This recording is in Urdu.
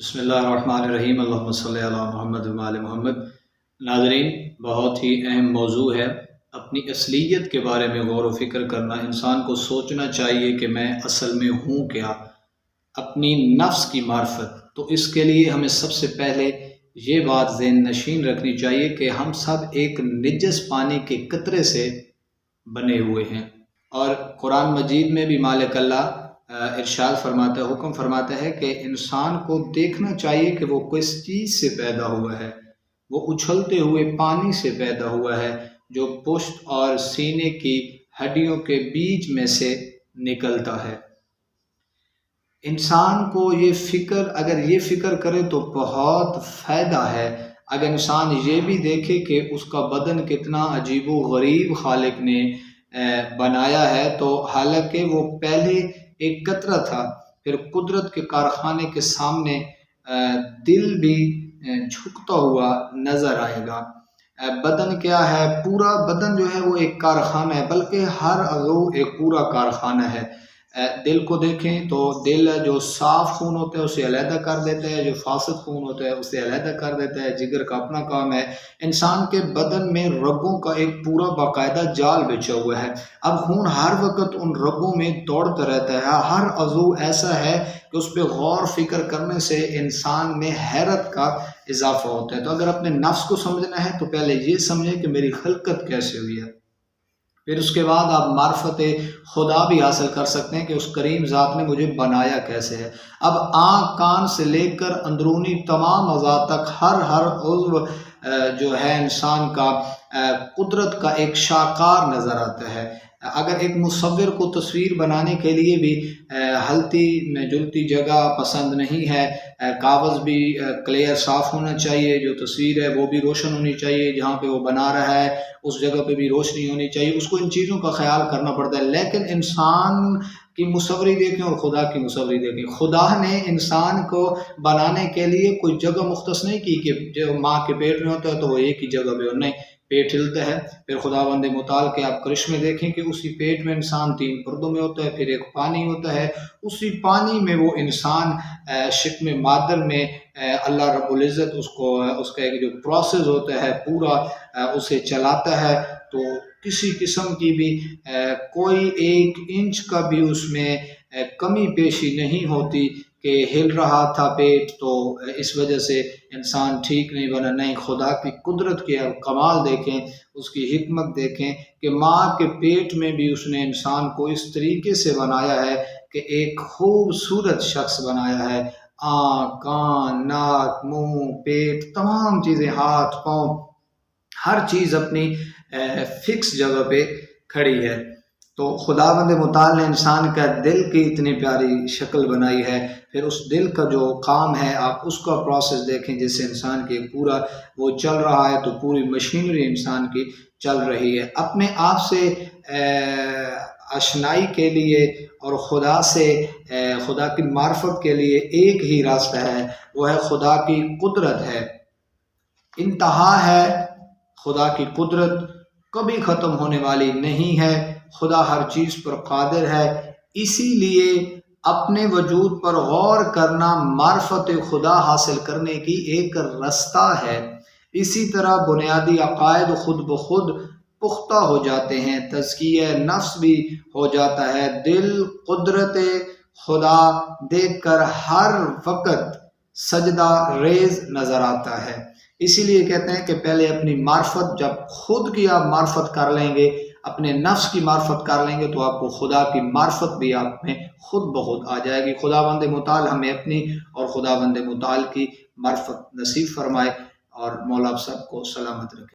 بسم اللہ الرحمن الرحیم، اللہم صلی علی محمد و آل محمد۔ ناظرین، بہت ہی اہم موضوع ہے۔ اپنی اصلیت کے بارے میں غور و فکر کرنا۔ انسان کو سوچنا چاہیے کہ میں اصل میں ہوں کیا، اپنی نفس کی معرفت۔ تو اس کے لیے ہمیں سب سے پہلے یہ بات ذہن نشین رکھنی چاہیے کہ ہم سب ایک نجس پانی کے قطرے سے بنے ہوئے ہیں، اور قرآن مجید میں بھی مالک اللہ ارشاد فرماتا ہے، حکم فرماتا ہے کہ انسان کو دیکھنا چاہیے کہ وہ کس چیز سے پیدا ہوا ہے۔ وہ اچھلتے ہوئے پانی سے پیدا ہوا ہے جو پشت اور سینے کی ہڈیوں کے بیچ میں سے نکلتا ہے۔ انسان کو اگر یہ فکر کرے تو بہت فائدہ ہے۔ اگر انسان یہ بھی دیکھے کہ اس کا بدن کتنا عجیب و غریب خالق نے بنایا ہے، تو حالانکہ وہ پہلے ایک قطرہ تھا، پھر قدرت کے کارخانے کے سامنے دل بھی جھکتا ہوا نظر آئے گا۔ بدن کیا ہے؟ پورا بدن جو ہے وہ ایک کارخانہ ہے، بلکہ ہر عضو ایک پورا کارخانہ ہے۔ دل کو دیکھیں تو دل جو صاف خون ہوتا ہے اسے علیحدہ کر دیتا ہے، جو فاسد خون ہوتا ہے اسے علیحدہ کر دیتا ہے۔ جگر کا اپنا کام ہے۔ انسان کے بدن میں رگوں کا ایک پورا باقاعدہ جال بچھا ہوا ہے۔ اب خون ہر وقت ان رگوں میں دوڑتا رہتا ہے۔ ہر عضو ایسا ہے کہ اس پہ غور فکر کرنے سے انسان میں حیرت کا اضافہ ہوتا ہے۔ تو اگر اپنے نفس کو سمجھنا ہے تو پہلے یہ سمجھیں کہ میری خلقت کیسے ہوئی ہے، پھر اس کے بعد آپ معرفت خدا بھی حاصل کر سکتے ہیں کہ اس کریم ذات نے مجھے بنایا کیسے ہے۔ اب آنکھ، کان سے لے کر اندرونی تمام اعضاء تک ہر عضو جو ہے انسان کا قدرت کا ایک شاہکار نظر آتا ہے۔ اگر ایک مصور کو تصویر بنانے کے لیے بھی ہلتی جلتی جگہ پسند نہیں ہے، کاغذ بھی کلیئر صاف ہونا چاہیے، جو تصویر ہے وہ بھی روشن ہونی چاہیے، جہاں پہ وہ بنا رہا ہے اس جگہ پہ بھی روشنی ہونی چاہیے، اس کو ان چیزوں کا خیال کرنا پڑتا ہے۔ لیکن انسان کی مصوری دیکھیں اور خدا کی مصوری دیکھیں۔ خدا نے انسان کو بنانے کے لیے کوئی جگہ مختص نہیں کی کہ جو ماں کے پیٹ میں ہوتا ہے تو وہ ایک ہی جگہ پہ ہو، نہیں، پیٹ ہلتا ہے۔ پھر خداوند متعال کے آپ کرشمے دیکھیں کہ اسی پیٹ میں انسان 3 پردوں میں ہوتا ہے، پھر ایک پانی ہوتا ہے، اسی پانی میں وہ انسان شکم مادر میں اللہ رب العزت اس کا ایک جو پروسیس ہوتا ہے پورا اسے چلاتا ہے۔ تو کسی قسم کی بھی کوئی 1 انچ کا بھی اس میں کمی بیشی نہیں ہوتی کہ ہل رہا تھا پیٹ تو اس وجہ سے انسان ٹھیک نہیں بنا، نہیں۔ خدا کی قدرت کے کمال دیکھیں، اس کی حکمت دیکھیں کہ ماں کے پیٹ میں بھی اس نے انسان کو اس طریقے سے بنایا ہے کہ ایک خوبصورت شخص بنایا ہے۔ آنکھ، کان، ناک، منہ، پیٹ، تمام چیزیں، ہاتھ، پاؤں، ہر چیز اپنی فکس جگہ پہ کھڑی ہے۔ تو خداوند متعال نے انسان کا دل کی اتنی پیاری شکل بنائی ہے، پھر اس دل کا جو کام ہے آپ اس کا پروسیس دیکھیں، جس سے انسان کے پورا وہ چل رہا ہے، تو پوری مشینری انسان کی چل رہی ہے۔ اپنے آپ سے آشنائی کے لیے اور خدا کی معرفت کے لیے ایک ہی راستہ ہے، وہ ہے خدا کی قدرت ہے۔ انتہا ہے خدا کی قدرت، کبھی ختم ہونے والی نہیں ہے۔ خدا ہر چیز پر قادر ہے، اسی لیے اپنے وجود پر غور کرنا معرفت خدا حاصل کرنے کی ایک راستہ ہے۔ اسی طرح بنیادی عقائد خود بخود پختہ ہو جاتے ہیں، تزکیہ نفس بھی ہو جاتا ہے، دل قدرت خدا دیکھ کر ہر وقت سجدہ ریز نظر آتا ہے۔ اسی لیے کہتے ہیں کہ پہلے اپنی معرفت، جب خود کی آپ معرفت کر لیں گے، اپنے نفس کی معرفت کر لیں گے، تو آپ کو خدا کی معرفت بھی آپ میں خود بخود آ جائے گی۔ خداوند متعال ہمیں اپنی اور خداوند متعال کی معرفت نصیب فرمائے، اور مولا آپ سب کو سلامت رکھے۔